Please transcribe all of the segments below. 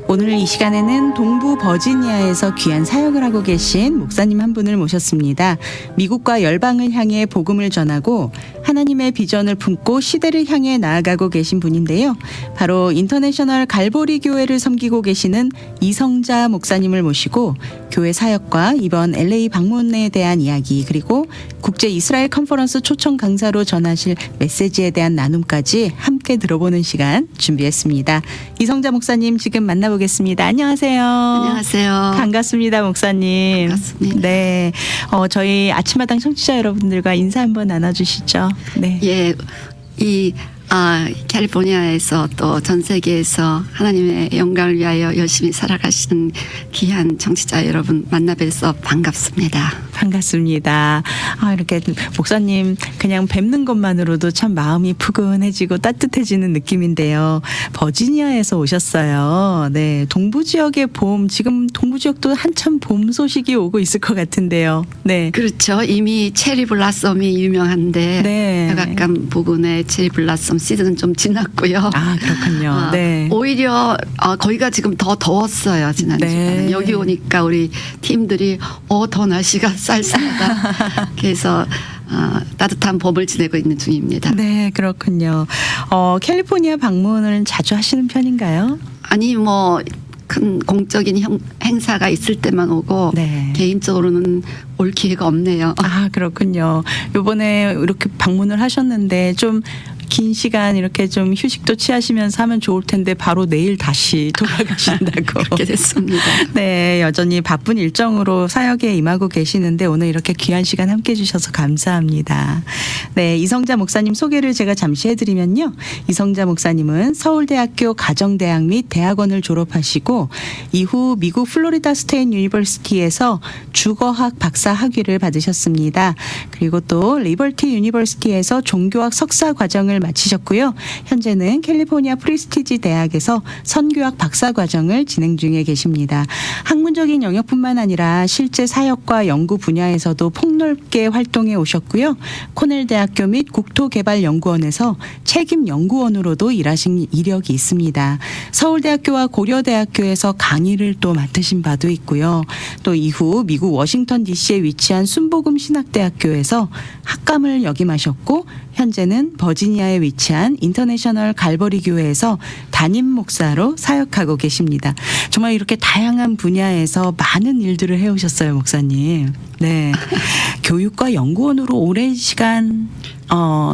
오늘 이 시간에는 동부 버지니아에서 귀한 사역을 하고 계신 목사님 한 분을 모셨습니다. 미국과 열방을 향해 복음을 전하고 하나님의 비전을 품고 시대를 향해 나아가고 계신 분인데요. 바로 인터내셔널 갈보리 교회를 섬기고 계시는 이성자 목사님을 모시고 교회 사역과 이번 LA 방문에 대한 이야기, 그리고 국제 이스라엘 컨퍼런스 초청 강사로 전하실 메시지에 대한 나눔까지 함께 들어보는 시간 준비했습니다. 이성자 목사님 지금 만나보겠습니다. 안녕하세요. 안녕하세요. 반갑습니다, 목사님. 반갑습니다. 네, 저희 아침마당 청취자 여러분들과 인사 한번 나눠주시죠. 네. 예, 캘리포니아에서 또 전 세계에서 하나님의 영광을 위하여 열심히 살아가시는 귀한 청취자 여러분 만나 뵈서 반갑습니다. 반갑습니다. 이렇게 목사님 그냥 뵙는 것만으로도 참 마음이 푸근해지고 따뜻해지는 느낌인데요. 버지니아에서 오셨어요. 네, 동부 지역의 봄, 지금 동부 지역도 한참 봄 소식이 오고 있을 것 같은데요. 네, 그렇죠. 이미 체리 블라썸이 유명한데 네. 백악관 부근의 체리 블라썸 시즌은 좀 지났고요. 그렇군요. 네. 오히려 거기가 지금 더 더웠어요. 지난 주간에. 네. 여기 오니까 우리 팀들이 더 날씨가 쌀쌀하다. 그래서 따뜻한 봄을 지내고 있는 중입니다. 네, 그렇군요. 캘리포니아 방문을 자주 하시는 편인가요? 아니 큰 공적인 행사가 있을 때만 오고 네. 개인적으로는 올 기회가 없네요. 그렇군요. 이번에 이렇게 방문을 하셨는데 좀 긴 시간 이렇게 좀 휴식도 취하시면서 하면 좋을 텐데 바로 내일 다시 돌아가신다고. 그렇게 됐습니다. 네, 여전히 바쁜 일정으로 사역에 임하고 계시는데 오늘 이렇게 귀한 시간 함께 해주셔서 감사합니다. 네, 이성자 목사님 소개를 제가 잠시 해드리면요. 이성자 목사님은 서울대학교 가정대학 및 대학원을 졸업하시고 이후 미국 플로리다 스테이트 유니버시티에서 주거학 박사 학위를 받으셨습니다. 그리고 또 리버티 유니버시티에서 종교학 석사 과정을 마치셨고요. 현재는 캘리포니아 프리스티지 대학에서 선교학 박사 과정을 진행 중에 계십니다. 학문적인 영역뿐만 아니라 실제 사역과 연구 분야에서도 폭넓게 활동해 오셨고요. 코넬 대학교 및 국토개발연구원에서 책임 연구원으로도 일하신 이력이 있습니다. 서울대학교와 고려대학교에서 강의를 또 맡으신 바도 있고요. 또 이후 미국 워싱턴 DC에 위치한 순복음 신학대학교에서 학감을 역임하셨고 현재는 버지니아에 위치한 인터내셔널 갈보리 교회에서 담임 목사로 사역하고 계십니다. 정말 이렇게 다양한 분야에서 많은 일들을 해오셨어요, 목사님. 네, 교육과 연구원으로 오랜 시간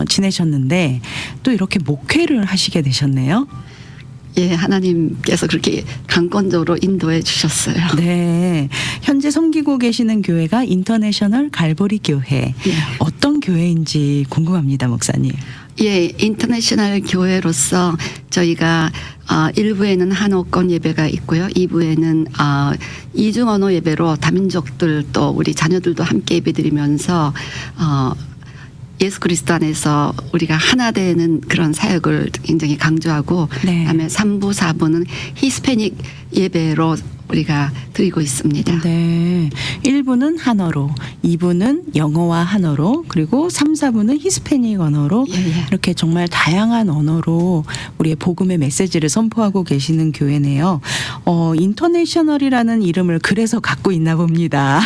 지내셨는데 또 이렇게 목회를 하시게 되셨네요. 예, 하나님께서 그렇게 강권적으로 인도해 주셨어요. 네, 현재 섬기고 계시는 교회가 인터내셔널 갈보리 교회. 예. 어떤 교회인지 궁금합니다, 목사님. 예, 인터내셔널 교회로서 저희가 1부에는 한옥권 예배가 있고요. 2부에는 이중 언어 예배로 다민족들 또 우리 자녀들도 함께 예배드리면서 예수 그리스도 안에서 우리가 하나 되는 그런 사역을 굉장히 강조하고 네. 그다음에 3부, 4부는 히스패닉 예배로 우리가 드리고 있습니다. 네. 1부는 한어로, 2부는 영어와 한어로, 그리고 3, 4부는 히스패닉 언어로 예. 이렇게 정말 다양한 언어로 우리의 복음의 메시지를 선포하고 계시는 교회네요. 인터내셔널이라는 이름을 그래서 갖고 있나 봅니다.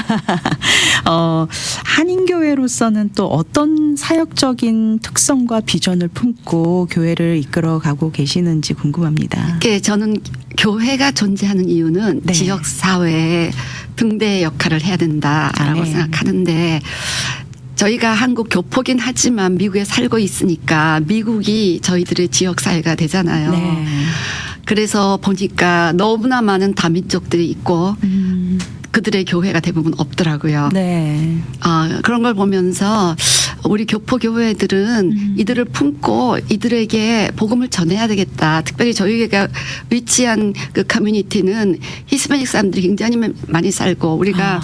한인교회로서는 또 어떤 사역적인 특성과 비전을 품고 교회를 이끌어가고 계시는지 궁금합니다. 저는 교회가 존재하는 이유는 네. 지역 사회에 등대 역할을 해야 된다라고 네. 생각하는데 저희가 한국 교포긴 하지만 미국에 살고 있으니까 미국이 저희들의 지역 사회가 되잖아요. 네. 그래서 보니까 너무나 많은 다민족들이 있고 그들의 교회가 대부분 없더라고요. 네. 그런 걸 보면서 우리 교포 교회들은 이들을 품고 이들에게 복음을 전해야 되겠다. 특별히 저희가 위치한 그 커뮤니티는 히스패닉 사람들이 굉장히 많이 살고 우리가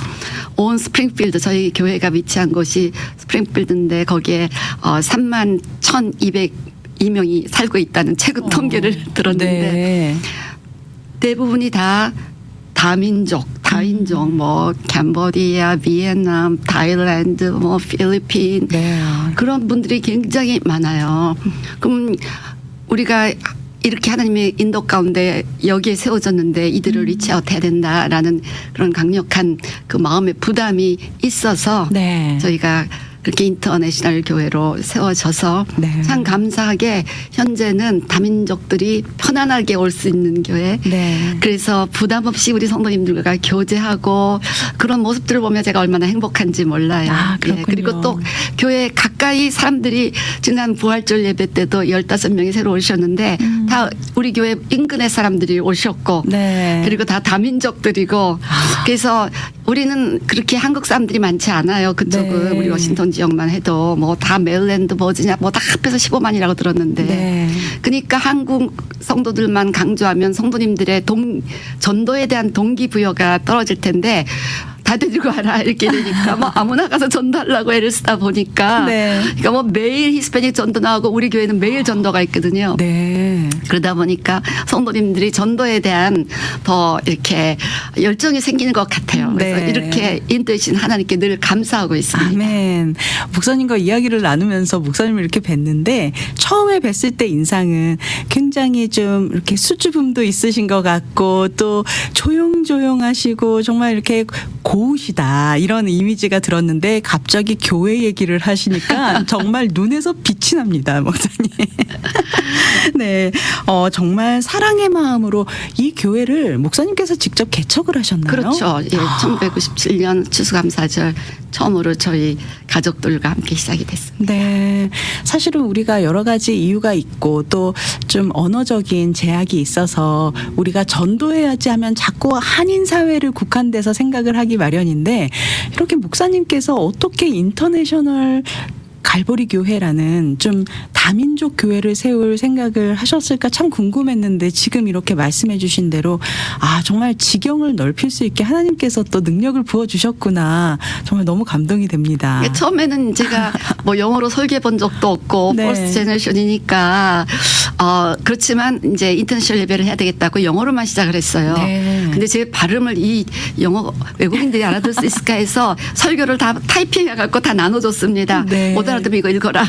온 스프링필드 저희 교회가 위치한 곳이 스프링필드인데 거기에 3만 1,202명이 살고 있다는 최근 통계를 들었는데 네. 대부분이 다 다민족, 캄보디아, 비엔남, 타일랜드, 필리핀 네. 그런 분들이 굉장히 많아요. 그럼 우리가 이렇게 하나님의 인도 가운데 여기에 세워졌는데 이들을 리치아웃 해야 된다라는 그런 강력한 그 마음의 부담이 있어서 네. 저희가 그렇게 인터내셔널 교회로 세워져서 네. 참 감사하게 현재는 다민족들이 편안하게 올 수 있는 교회. 네. 그래서 부담 없이 우리 성도님들과 교제하고 그런 모습들을 보면 제가 얼마나 행복한지 몰라요. 아, 그렇군요. 그리고 또 교회 가까이 사람들이 지난 부활절 예배 때도 15명이 새로 오셨는데 다 우리 교회 인근의 사람들이 오셨고 네. 그리고 다 다민족들이고 그래서 우리는 그렇게 한국 사람들이 많지 않아요. 그쪽은 네. 우리 워싱턴 지역만 해도 뭐 다 메릴랜드 버지니아 뭐 다 합해서 15만이라고 들었는데 네. 그러니까 한국 성도들만 강조하면 성도님들의 전도에 대한 동기부여가 떨어질 텐데 다 데리고 와라 이렇게 되니까 뭐 아무나 가서 전도하려고 애를 쓰다 보니까 네. 그러니까 뭐 매일 히스패닉 전도 나오고 우리 교회는 매일 전도가 있거든요. 네. 그러다 보니까 성도님들이 전도에 대한 더 이렇게 열정이 생기는 것 같아요. 그래서 네. 이렇게 인도하신 하나님께 늘 감사하고 있습니다. 아멘. 목사님과 이야기를 나누면서 목사님을 이렇게 뵀는데 처음에 뵀을 때 인상은 굉장히 좀 이렇게 수줍음도 있으신 것 같고 또 조용조용하시고 정말 이렇게 고우시다 이런 이미지가 들었는데 갑자기 교회 얘기를 하시니까 정말 눈에서 빛이 납니다, 목사님. 네, 정말 사랑의 마음으로 이 교회를 목사님께서 직접 개척을 하셨나요? 그렇죠. 예, 1997년 추수감사절 처음으로 저희 가족들과 함께 시작이 됐습니다. 네. 사실은 우리가 여러 가지 이유가 있고 또 좀 언어적인 제약이 있어서 우리가 전도해야지 하면 자꾸 한인 사회를 국한돼서 생각을 하기 마련인데 이렇게 목사님께서 어떻게 인터내셔널 갈보리 교회라는 좀 다민족 교회를 세울 생각을 하셨을까 참 궁금했는데 지금 이렇게 말씀해 주신 대로 아 정말 지경을 넓힐 수 있게 하나님께서 또 능력을 부어주셨구나 정말 너무 감동이 됩니다. 처음에는 제가 뭐 영어로 설계해 본 적도 없고 네. 퍼스트 제너레이션이니까 그렇지만 이제 인터내셔널 예배를 해야 되겠다고 영어로만 시작을 했어요. 네. 근데 제 발음을 이 영어 외국인들이 알아들 수 있을까 해서 설교를 다 타이핑해 갖고 다 나눠줬습니다. 네. 못 알아들으면 이거 읽어라.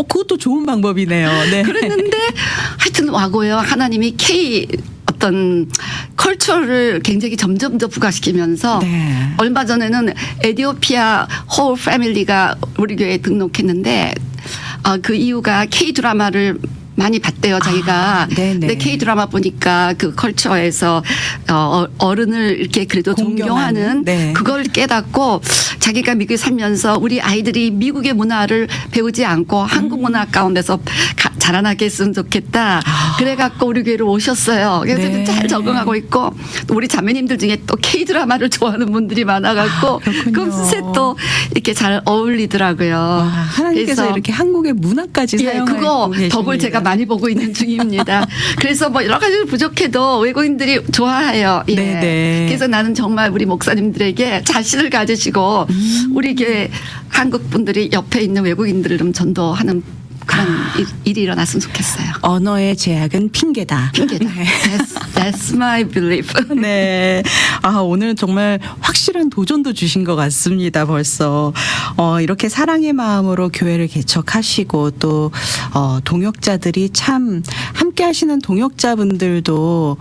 그것도 좋은 방법이네요. 네. 그랬는데 하여튼 와고요. 하나님이 어떤 컬처를 굉장히 점점 더 부각시키면서 네. 얼마 전에는 에티오피아 홀 패밀리가 우리 교회에 등록했는데 그 이유가 K 드라마를 많이 봤대요, 자기가. 네네. 근데 K 드라마 보니까 그 컬처에서 어른을 이렇게 그래도 공경하는, 존경하는 네. 그걸 깨닫고 자기가 미국에 살면서 우리 아이들이 미국의 문화를 배우지 않고 한국 문화 가운데서 자라나게 했으면 좋겠다. 그래갖고 우리 교회로 오셨어요. 그래서 네. 잘 적응하고 있고 또 우리 자매님들 중에 또 K 드라마를 좋아하는 분들이 많아갖고 그렇군요. 금세 또 이렇게 잘 어울리더라고요. 와, 하나님께서 그래서 이렇게 한국의 문화까지 예, 사용하고 그거 계십니다. 덕을 제가 많이 보고 있는 중입니다. 그래서 뭐 여러 가지 부족해도 외국인들이 좋아해요. 예. 네네. 그래서 나는 정말 우리 목사님들에게 자신을 가지시고 우리 교회 한국 분들이 옆에 있는 외국인들을 좀 전도하는 그런 일이 일어났으면 좋겠어요. 언어의 제약은 핑계다. 핑계다. 네. That's my belief. 네. 오늘 정말 확실한 도전도 주신 것 같습니다, 벌써. 이렇게 사랑의 마음으로 교회를 개척하시고 또, 동역자들이 참 함께 하시는 동역자분들도,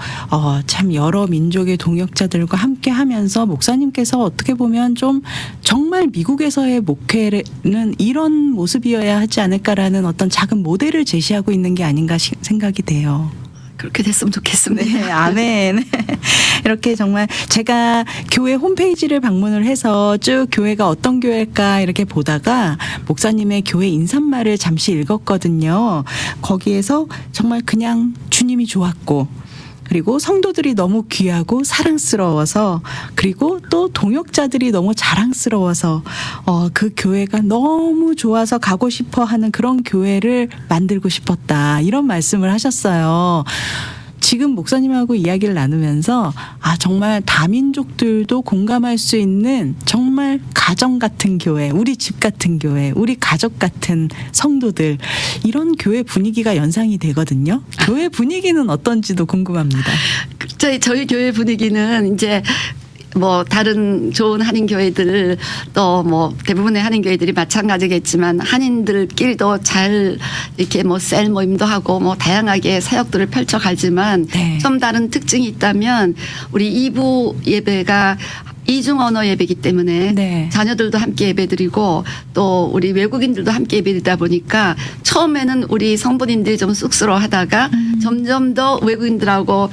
참 여러 민족의 동역자들과 함께 하면서 목사님께서 어떻게 보면 좀 정말 미국에서의 목회는 이런 모습이어야 하지 않을까라는 어떤 작은 모델을 제시하고 있는 게 아닌가 생각이 돼요. 그렇게 됐으면 좋겠습니다. 네, 아멘. 이렇게 정말 제가 교회 홈페이지를 방문을 해서 쭉 교회가 어떤 교회일까 이렇게 보다가 목사님의 교회 인사말을 잠시 읽었거든요. 거기에서 정말 그냥 주님이 좋았고 그리고 성도들이 너무 귀하고 사랑스러워서 그리고 또 동역자들이 너무 자랑스러워서 그 교회가 너무 좋아서 가고 싶어 하는 그런 교회를 만들고 싶었다. 이런 말씀을 하셨어요. 지금 목사님하고 이야기를 나누면서 정말 다민족들도 공감할 수 있는 정말 가정 같은 교회, 우리 집 같은 교회, 우리 가족 같은 성도들 이런 교회 분위기가 연상이 되거든요. 교회 분위기는 어떤지도 궁금합니다. 저희 교회 분위기는 이제 뭐 다른 좋은 한인 교회들 또 뭐 대부분의 한인 교회들이 마찬가지겠지만 한인들끼리도 잘 이렇게 뭐 셀 모임도 하고 뭐 다양하게 사역들을 펼쳐가지만 네. 좀 다른 특징이 있다면 우리 2부 예배가 이중 언어 예배이기 때문에 네. 자녀들도 함께 예배드리고 또 우리 외국인들도 함께 예배드리다 보니까 처음에는 우리 성도님들이 좀 쑥스러워하다가 점점 더 외국인들하고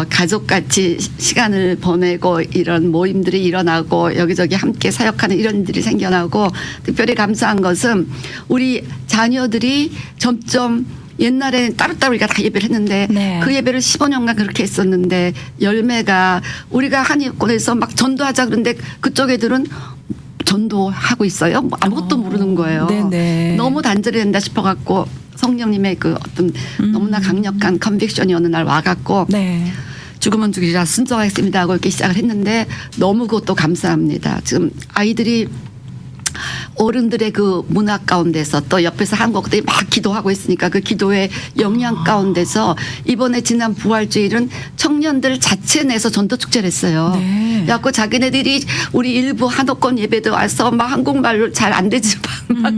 가족같이 시간을 보내고 이런 모임들이 일어나고 여기저기 함께 사역하는 이런 일들이 생겨나고 특별히 감사한 것은 우리 자녀들이 점점 옛날에 따로따로 우리가 다 예배를 했는데 네. 그 예배를 15년간 그렇게 했었는데 열매가 우리가 한인권에서 막 전도하자 그런데 그쪽 애들은 전도하고 있어요. 뭐 아무것도 모르는 거예요. 네네. 너무 단절이 된다 싶어갖고 성령님의 그 어떤 너무나 강력한 컨빅션이 어느 날 와갖고 네. 죽으면 죽이라 순종하겠습니다 하고 이렇게 시작을 했는데 너무 그것도 감사합니다. 지금 아이들이 어른들의 그 문화 가운데서 또 옆에서 한국들이 막 기도하고 있으니까 그 기도의 영향 가운데서 이번에 지난 부활주일은 청년들 자체 내서 전도 축제를 했어요. 네. 그래갖고 자기네들이 우리 일부 한옥권 예배도 와서 막 한국말로 잘 안 되지만 막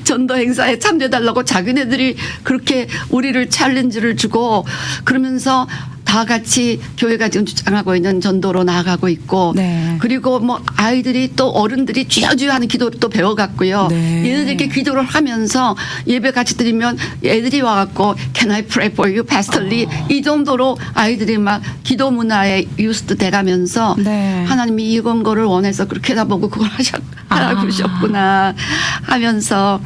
전도 행사에 참여해달라고 자기네들이 그렇게 우리를 챌린지를 주고 그러면서 다 같이 교회가 지금 주장하고 있는 전도로 나아가고 있고 네. 그리고 뭐 아이들이 또 어른들이 쥐어쥐어 하는 기도를 또 배워갔고요. 네. 얘네들께 기도를 하면서 예배 같이 드리면 애들이 와갖고 Can I pray for you, Pastor Lee? 이 정도로 아이들이 막 기도 문화에 유스도 돼가면서 네. 하나님이 이건 거를 원해서 그렇게 나보고 그걸 하라고 그러셨구나 하면서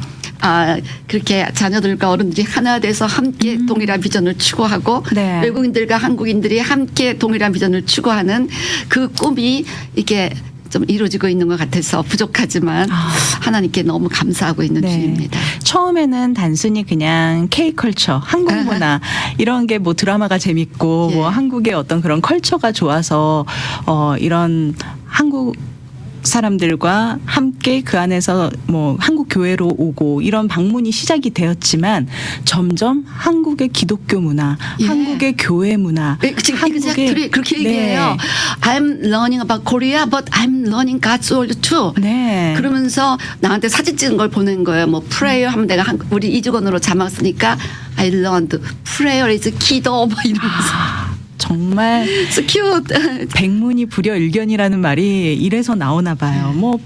그렇게 자녀들과 어른들이 하나 돼서 함께 동일한 비전을 추구하고 네. 외국인들과 한국인들이 함께 동일한 비전을 추구하는 그 꿈이 이게 좀 이루어지고 있는 것 같아서 부족하지만 하나님께 너무 감사하고 있는 네. 중입니다. 처음에는 단순히 그냥 K컬처, 한국 문화 이런 게 뭐 드라마가 재밌고 예. 뭐 한국의 어떤 그런 컬처가 좋아서 이런 한국 사람들과 함께 그 안에서 뭐 한국 교회로 오고 이런 방문이 시작이 되었지만 점점 한국의 기독교 문화, 예. 한국의 교회 문화, 네, 지금 exactly 그렇게 네. 얘기해요. I'm learning about Korea, but I'm learning God's word too. 네. 그러면서 나한테 사진 찍은 걸 보낸 거예요. 뭐 prayer 하면 내가 우리 이주건으로 자막 쓰니까 I learned prayer is 기도 뭐 이러면서. 정말 So cute. 백문이 불여일견이라는 말이 이래서 나오나 봐요. 뭐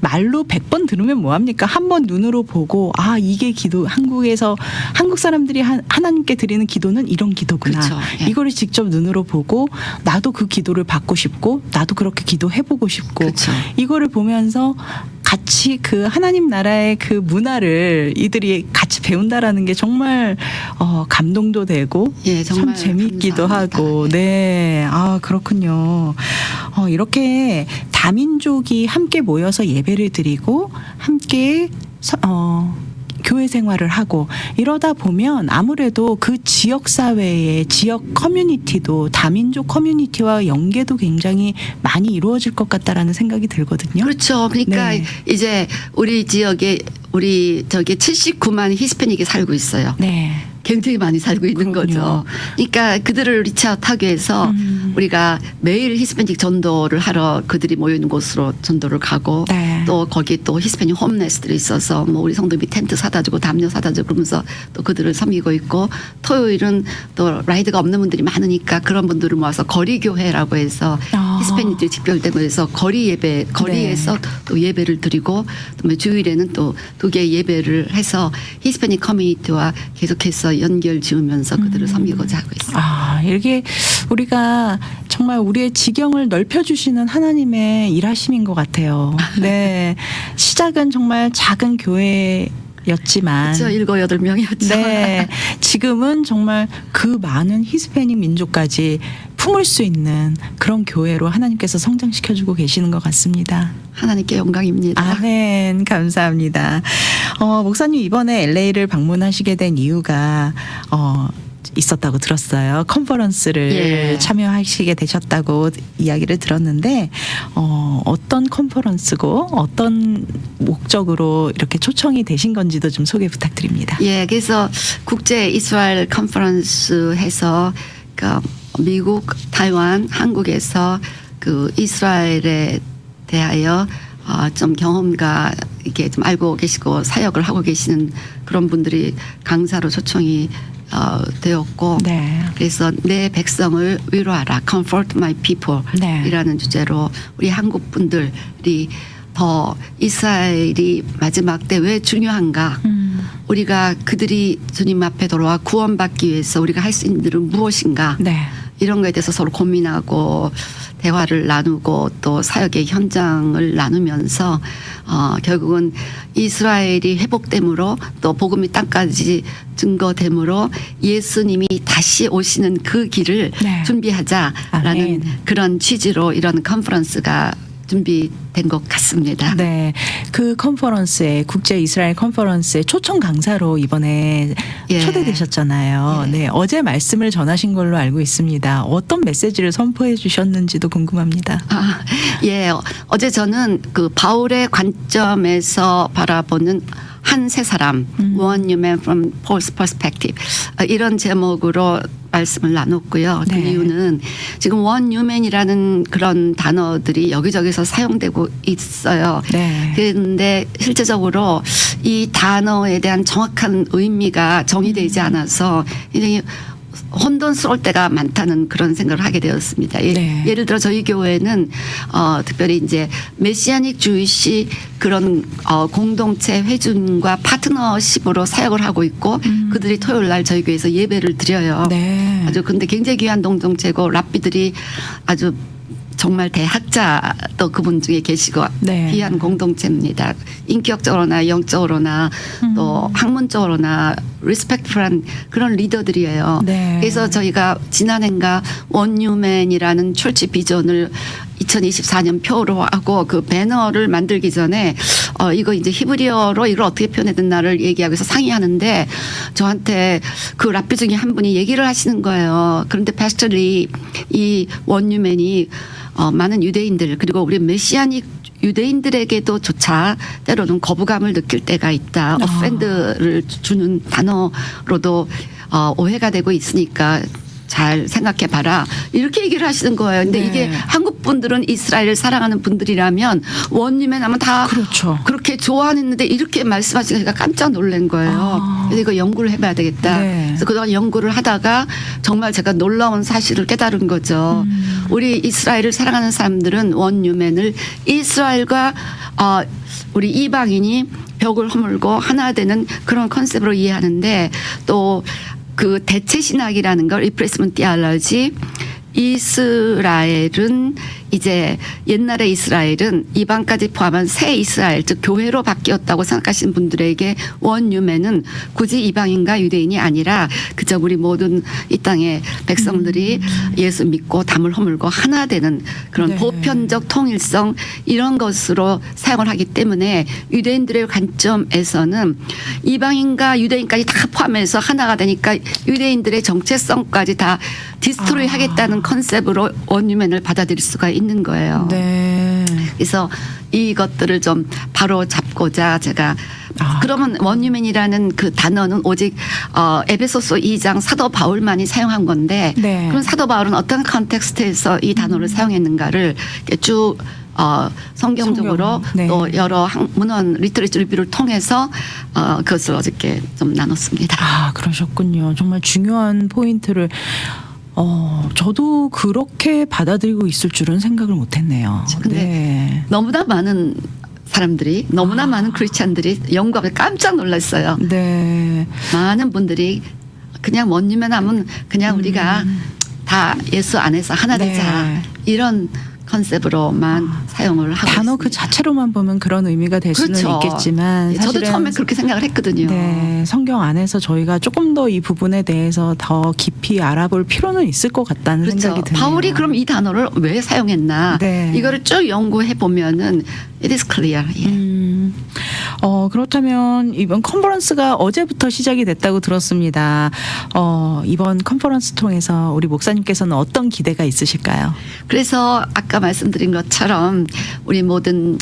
말로 100번 들으면 뭐합니까? 한 번 눈으로 보고 이게 기도 한국에서 한국 사람들이 하나님께 드리는 기도는 이런 기도구나. 그렇죠. 예. 이거를 직접 눈으로 보고 나도 그 기도를 받고 싶고 나도 그렇게 기도해보고 싶고 그렇죠. 이거를 보면서 같이 그 하나님 나라의 그 문화를 이들이 같이 배운다라는 게 정말 감동도 되고 예, 참 정말 재미있기도 감사합니다. 하고 네. 그렇군요. 이렇게 다민족이 함께 모여서 예배를 드리고 함께 교회 생활을 하고 이러다 보면 아무래도 그 지역 사회의 지역 커뮤니티도 다민족 커뮤니티와 연계도 굉장히 많이 이루어질 것 같다라는 생각이 들거든요. 그렇죠. 그러니까 네. 이제 우리 지역에 우리 저기 79만 히스패닉이 살고 있어요. 네. 굉장히 많이 살고 있는 그렇군요. 거죠. 그러니까 그들을 리치아웃하기 위해서 우리가 매일 히스패닉 전도를 하러 그들이 모여 있는 곳으로 전도를 가고 네. 또 거기 또 히스패닉 홈레스들이 있어서 뭐 우리 성도님이 텐트 사다 주고 담요 사다 주고 그러면서 또 그들을 섬기고 있고 토요일은 또 라이드가 없는 분들이 많으니까 그런 분들을 모아서 거리 교회라고 해서 히스패닉들이 집결되고 해서 거리 예배 거리에서 네. 또 예배를 드리고 또 주일에는 또 두 개의 예배를 해서 히스패닉 커뮤니티와 계속해서 연결 지으면서 그들을 섬기고자 하고 있습니다. 이렇게 우리가 정말 우리의 지경을 넓혀주시는 하나님의 일하심인 것 같아요. 네. 시작은 정말 작은 교회였지만. 그렇죠. 7, 8명이었죠. 네. 지금은 정말 그 많은 히스패닉 민족까지 품을 수 있는 그런 교회로 하나님께서 성장시켜주고 계시는 것 같습니다. 하나님께 영광입니다. 아멘. 감사합니다. 목사님 이번에 LA를 방문하시게 된 이유가 있었다고 들었어요. 컨퍼런스를 예. 참여하시게 되셨다고 이야기를 들었는데 어떤 컨퍼런스고 어떤 목적으로 이렇게 초청이 되신 건지도 좀 소개 부탁드립니다. 예, 그래서 국제 이스라엘 컨퍼런스 해서 미국,台湾, 한국에서 그 이스라엘에 대하여 좀 경험과 이렇게 좀 알고 계시고 사역을 하고 계시는 그런 분들이 강사로 초청이 되었고 네. 그래서 내 백성을 위로하라, comfort my people 네. 이라는 주제로 우리 한국 분들이 더 이스라엘이 마지막 때 왜 중요한가, 우리가 그들이 주님 앞에 돌아와 구원받기 위해서 우리가 할 수 있는 일은 무엇인가, 네. 이런 거에 대해서 서로 고민하고 대화를 나누고 또 사역의 현장을 나누면서 결국은 이스라엘이 회복됨으로 또 복음이 땅까지 증거됨으로 예수님이 다시 오시는 그 길을 네. 준비하자라는 아멘. 그런 취지로 이런 컨퍼런스가 준비된 것 같습니다. 네, 그 컨퍼런스에 국제 이스라엘 컨퍼런스에 초청 강사로 이번에 예. 초대되셨잖아요. 예. 네, 어제 말씀을 전하신 걸로 알고 있습니다. 어떤 메시지를 선포해 주셨는지도 궁금합니다. 예, 어제 저는 그 바울의 관점에서 바라보는 한 세 사람, One New Man from Paul's Perspective, 이런 제목으로 말씀을 나눴고요. 그 네. 이유는 지금 One New Man이라는 그런 단어들이 여기저기서 사용되고 있어요. 네. 그런데 실제적으로 이 단어에 대한 정확한 의미가 정의되지 않아서 굉장히 혼돈스러울 때가 많다는 그런 생각을 하게 되었습니다. 네. 예를 들어 저희 교회는 특별히 이제 메시아닉 주이시 그런 공동체 회중과 파트너십으로 사역을 하고 있고 그들이 토요일 날 저희 교회에서 예배를 드려요. 네. 아주 근데 굉장히 귀한 공동체고 랍비들이 아주 정말 대학자 또 그분 중에 계시고 네. 귀한 공동체입니다. 인격적으로나 영적으로나 또 학문적으로나 리스펙트풀한 그런 리더들이에요. 네. 그래서 저희가 지난해인가 원뉴맨이라는 철치 비전을 2024년 표로 하고 그 배너를 만들기 전에 이거 이제 히브리어로 이걸 어떻게 표현해야 되나를 얘기하고 해서 상의하는데 저한테 그 랍비 중에 한 분이 얘기를 하시는 거예요. 그런데 패스터리 이 원뉴맨이 많은 유대인들 그리고 우리 메시아닉 유대인들에게도 조차 때로는 거부감을 느낄 때가 있다. offend를 주는 단어로도 오해가 되고 있으니까 잘 생각해 봐라. 이렇게 얘기를 하시는 거예요. 근데 네. 이게 한국 분들은 이스라엘을 사랑하는 분들이라면 원님의 하면 다 그렇죠. 그렇게 좋아했는데 이렇게 말씀하시니까 깜짝 놀란 거예요. 그래서 이거 연구를 해봐야 되겠다. 네. 그래서 그동안 연구를 하다가 정말 제가 놀라운 사실을 깨달은 거죠. 우리 이스라엘을 사랑하는 사람들은 원유맨을 이스라엘과 우리 이방인이 벽을 허물고 하나 되는 그런 컨셉으로 이해하는데 또 그 대체 신학이라는 걸 리플레이스먼트 디알러지 이스라엘은 이제 옛날의 이스라엘은 이방까지 포함한 새 이스라엘 즉 교회로 바뀌었다고 생각하시는 분들에게 원유맨은 굳이 이방인과 유대인이 아니라 그저 우리 모든 이 땅의 백성들이 예수 믿고 담을 허물고 하나 되는 그런 네. 보편적 통일성 이런 것으로 사용을 하기 때문에 유대인들의 관점에서는 이방인과 유대인까지 다 포함해서 하나가 되니까 유대인들의 정체성까지 다 디스트로이 하겠다는 컨셉으로 원유맨을 받아들일 수가 있는 거예요. 네. 그래서 이것들을 좀 바로 잡고자 제가 그러면 원유맨이라는 그 단어는 오직 에베소서 2장 사도 바울만이 사용한 건데 네. 그럼 사도 바울은 어떤 컨텍스트에서 이 단어를 사용했는가를 이렇게 쭉 성경적으로 네. 또 여러 문헌 리터리처 리뷰를 통해서 그것을 어저께 좀 나눴습니다. 그러셨군요. 정말 중요한 포인트를 저도 그렇게 받아들이고 있을 줄은 생각을 못했네요. 근데 네. 너무나 많은 사람들이 너무나 많은 크리스찬들이 영감에 깜짝 놀랐어요. 네. 많은 분들이 그냥 원유맨 하면 그냥 우리가 다 예수 안에서 하나 되자 네. 이런 컨셉으로만 사용을 하고 단어 있습니다. 그 자체로만 보면 그런 의미가 될 수는 그렇죠. 있겠지만 저도 사실은 처음에 그렇게 생각을 했거든요. 네, 성경 안에서 저희가 조금 더 이 부분에 대해서 더 깊이 알아볼 필요는 있을 것 같다는 그렇죠. 생각이 드네요. 바울이 그럼 이 단어를 왜 사용했나? 네. 이거를 쭉 연구해 보면은 it is clear. 예. 그렇다면 이번 컨퍼런스가 어제부터 시작이 됐다고 들었습니다. 이번 컨퍼런스 통해서 우리 목사님께서는 어떤 기대가 있으실까요? 그래서 아까 말씀드린 것처럼 우리 모든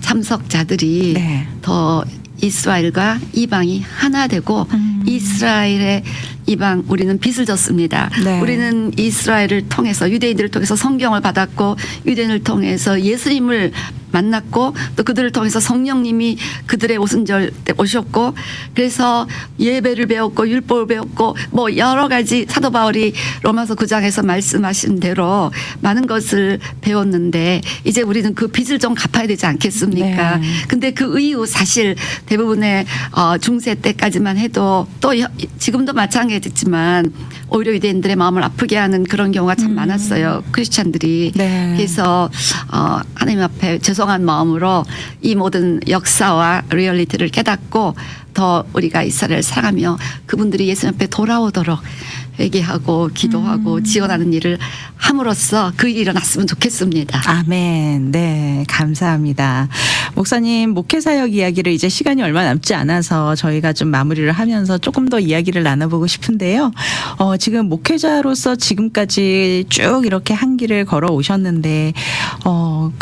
참석자들이 네. 더 이스라엘과 이방이 하나 되고 이스라엘의 이방 우리는 빚을 졌습니다. 네. 우리는 이스라엘을 통해서 유대인들을 통해서 성경을 받았고 유대인을 통해서 예수님을 만났고 또 그들을 통해서 성령님이 그들의 오순절 때 오셨고 그래서 예배를 배웠고 율법을 배웠고 뭐 여러 가지 사도 바울이 로마서 9장에서 말씀하신 대로 많은 것을 배웠는데 이제 우리는 그 빚을 좀 갚아야 되지 않겠습니까? 네. 근데 그 이후 사실 대부분의 중세 때까지만 해도 또 지금도 마찬가지지만 오히려 유대인들의 마음을 아프게 하는 그런 경우가 참 많았어요. 크리스찬들이. 네. 그래서 하나님 앞에 죄송한 마음으로 이 모든 역사와 리얼리티를 깨닫고 더 우리가 이스라엘을 사랑하며 그분들이 예수님 앞에 돌아오도록 회개하고 기도하고 지원하는 일을 함으로써 그 일이 일어났으면 좋겠습니다. 아멘. 네, 감사합니다. 목사님 목회 사역 이야기를 이제 시간이 얼마 남지 않아서 저희가 좀 마무리를 하면서 조금 더 이야기를 나눠보고 싶은데요. 지금 목회자로서 지금까지 쭉 이렇게 한 길을 걸어 오셨는데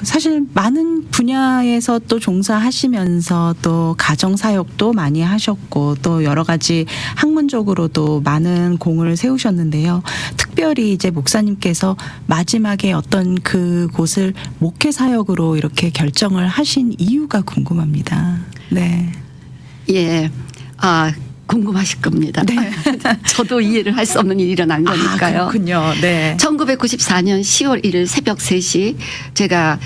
사실 많은 분야에서 또 종사하시면서 또 가정 사역도 많이 하셨고 또 여러 가지 학문적으로도 많은 공을 세우셨는데요. 특별히 이제 목사님께서 마지막에 어떤 그곳을 목회 사역으로 이렇게 결정을 하신 이유가 궁금합니다. 네. 예. 궁금하실 겁니다. 네. 저도 이해를 할 수 없는 일이 일어난 거니까요. 그렇군요. 네. 1994년 10월 1일 새벽 3시 제가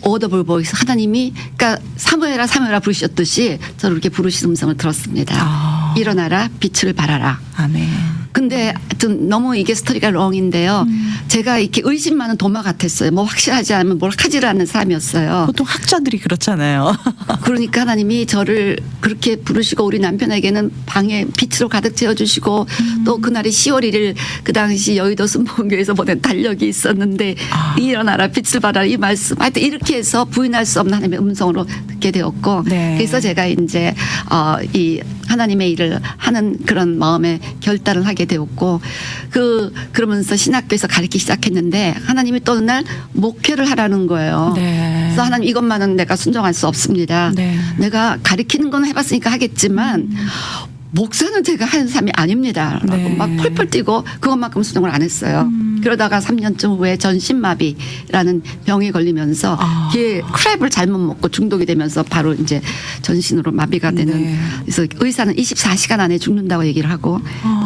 오더블 보이스 하나님이 그러니까 사무엘아 부르셨듯이 저를 이렇게 부르시는 음성을 들었습니다. 일어나라 빛을 발하라. 아멘. 근데 하여튼 너무 이게 스토리가 롱인데요. 제가 이렇게 의심 많은 도마 같았어요. 뭐 확실하지 않으면 뭘 하지를 않는 사람이었어요. 보통 학자들이 그렇잖아요. 그러니까 하나님이 저를 그렇게 부르시고 우리 남편에게는 방에 빛으로 가득 채워주시고 또 그날이 10월 1일 그 당시 여의도 순복음교회에서 보낸 달력이 있었는데 일어나라 빛을 발하라 이 말씀 하여튼 이렇게 해서 부인할 수 없는 하나님의 음성으로 듣게 되었고 네. 그래서 제가 이제 이 하나님의 일을 하는 그런 마음의 결단을 하게 되었고 그러면서 신학교에서 가르치기 시작했는데 하나님이 또 어느 날 목회를 하라는 거예요. 네. 그래서 하나님 이것만은 내가 순종할 수 없습니다. 네. 내가 가르치는 건 해봤으니까 하겠지만 목사는 제가 하는 사람이 아닙니다. 라고 네. 막 펄펄 뛰고 그것만큼 순종을 안 했어요. 그러다가 3년쯤 후에 전신마비라는 병에 걸리면서 걔 크랩을 잘못 먹고 중독이 되면서 바로 이제 전신으로 마비가 되는 네. 그래서 의사는 24시간 안에 죽는다고 얘기를 하고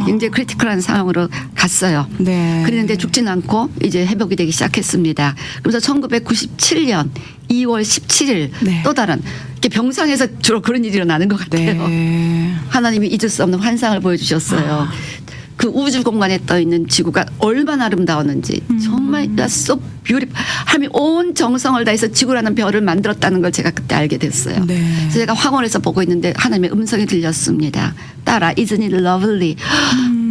굉장히 크리티컬한 상황으로 갔어요. 네. 그랬는데 죽진 않고 이제 회복이 되기 시작했습니다. 그래서 1997년 2월 17일 네. 또 다른 이렇게 병상에서 주로 그런 일이 일어나는 것 같아요. 네. 하나님이 잊을 수 없는 환상을 보여주셨어요. 그 우주 공간에 떠 있는 지구가 얼마나 아름다웠는지 정말 so beautiful. 하나님이 온 정성을 다해서 지구라는 별을 만들었다는 걸 제가 그때 알게 됐어요. 네. 그래서 제가 황홀에서 보고 있는데 하나님의 음성이 들렸습니다. 딸아, isn't it lovely?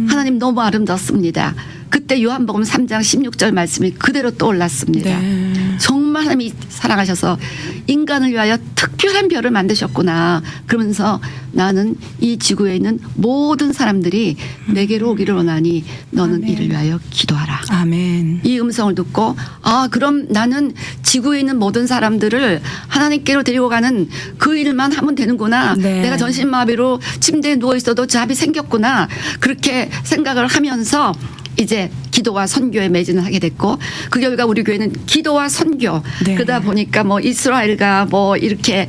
하나님 너무 아름답습니다. 그때 요한복음 3장 16절 말씀이 그대로 떠올랐습니다. 네. 정말 하나님이 사랑하셔서 인간을 위하여 특별한 별을 만드셨구나. 그러면서 나는 이 지구에 있는 모든 사람들이 내게로 오기를 원하니 너는 아멘. 이를 위하여 기도하라. 아멘. 이 음성을 듣고 그럼 나는 지구에 있는 모든 사람들을 하나님께로 데리고 가는 그 일만 하면 되는구나. 네. 내가 전신마비로 침대에 누워 있어도 잡이 생겼구나. 그렇게 생각을 하면서 이제 기도와 선교에 매진을 하게 됐고 그 결과 우리 교회는 기도와 선교 네. 그러다 보니까 뭐 이스라엘과 뭐 이렇게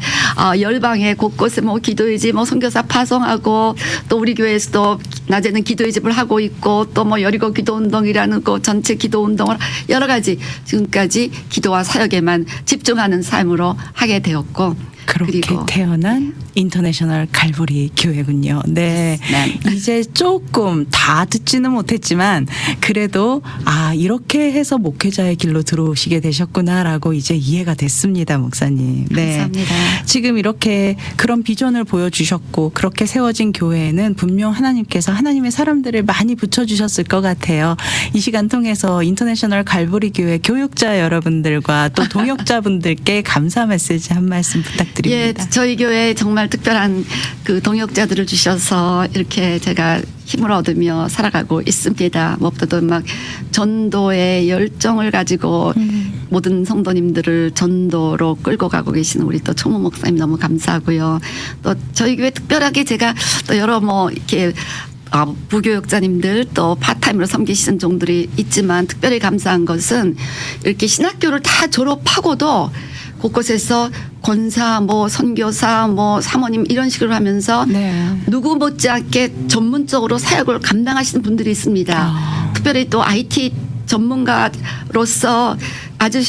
열방에 곳곳에 뭐 기도의 집 뭐 선교사 파송하고 또 우리 교회에서도 낮에는 기도의 집을 하고 있고 또 뭐 여리고 기도 운동이라는 그 전체 기도 운동을 여러 가지 지금까지 기도와 사역에만 집중하는 삶으로 하게 되었고 그렇게 그리고 태어난 인터내셔널 갈보리 교회군요. 네. 네. 이제 조금 다 듣지는 못했지만 그래도 이렇게 해서 목회자의 길로 들어오시게 되셨구나라고 이제 이해가 됐습니다, 목사님. 네. 감사합니다. 지금 이렇게 그런 비전을 보여주셨고 그렇게 세워진 교회에는 분명 하나님께서 하나님의 사람들을 많이 붙여주셨을 것 같아요. 이 시간 통해서 인터내셔널 갈보리 교회 교육자 여러분들과 또 동역자분들께 감사 메시지 한 말씀 부탁드립니다. 예, 저희 교회에 정말 특별한 그 동역자들을 주셔서 이렇게 제가 힘을 얻으며 살아가고 있습니다. 무엇보다도 막 전도의 열정을 가지고 모든 성도님들을 전도로 끌고 가고 계시는 우리 또 총무 목사님 너무 감사하고요. 또 저희 교회 특별하게 제가 또 여러 뭐 이렇게 부교육자님들 또 파타임으로 섬기시는 종들이 있지만 특별히 감사한 것은 이렇게 신학교를 다 졸업하고도 곳곳에서 권사, 뭐 선교사, 뭐 사모님 이런 식으로 하면서 네. 누구 못지않게 전문적으로 사역을 감당하시는 분들이 있습니다. 특별히 또 IT 전문가로서 아주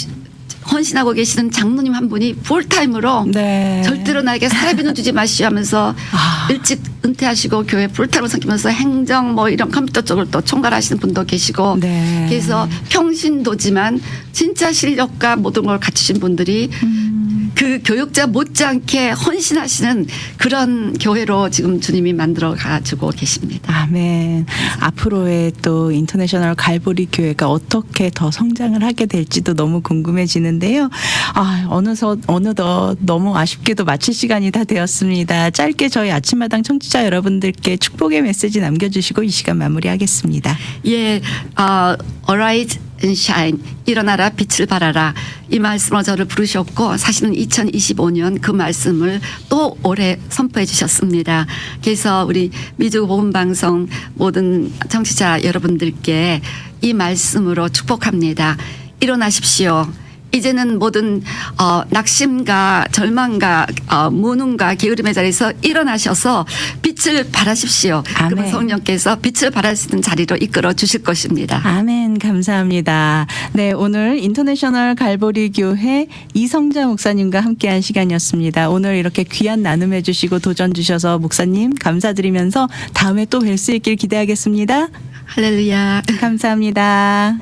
헌신하고 계시는 장로님 한 분이 풀타임으로 네. 절대로 나에게 사례비는 주지 마시오 하면서 일찍 은퇴하시고 교회 풀타임으로 섬기면서 행정 뭐 이런 컴퓨터 쪽을 또 총괄하시는 분도 계시고 네. 그래서 평신도지만 진짜 실력과 모든 걸 갖추신 분들이 그 교육자 못지않게 헌신하시는 그런 교회로 지금 주님이 만들어 가지고 계십니다. 아멘. 앞으로의 또 인터내셔널 갈보리 교회가 어떻게 더 성장을 하게 될지도 너무 궁금해지는데요. 어느덧 너무 아쉽게도 마칠 시간이 다 되었습니다. 짧게 저희 아침마당 청취자 여러분들께 축복의 메시지 남겨주시고 이 시간 마무리하겠습니다. 예, Arise and Shine, 일어나라 빛을 발하라, 이 말씀으로 저를 부르셨고 사실은 2025년 그 말씀을 또 올해 선포해 주셨습니다. 그래서 우리 미주 복음방송 모든 청취자 여러분들께 이 말씀으로 축복합니다. 일어나십시오. 이제는 모든 낙심과 절망과 무능과 게으름의 자리에서 일어나셔서 빛을 발하십시오. 아멘. 그분 성령께서 빛을 발하시는 자리로 이끌어 주실 것입니다. 아멘. 감사합니다. 네, 오늘 인터내셔널 갈보리 교회 이성자 목사님과 함께한 시간이었습니다. 오늘 이렇게 귀한 나눔해 주시고 도전 주셔서 목사님 감사드리면서 다음에 또 뵐 수 있길 기대하겠습니다. 할렐루야. 감사합니다.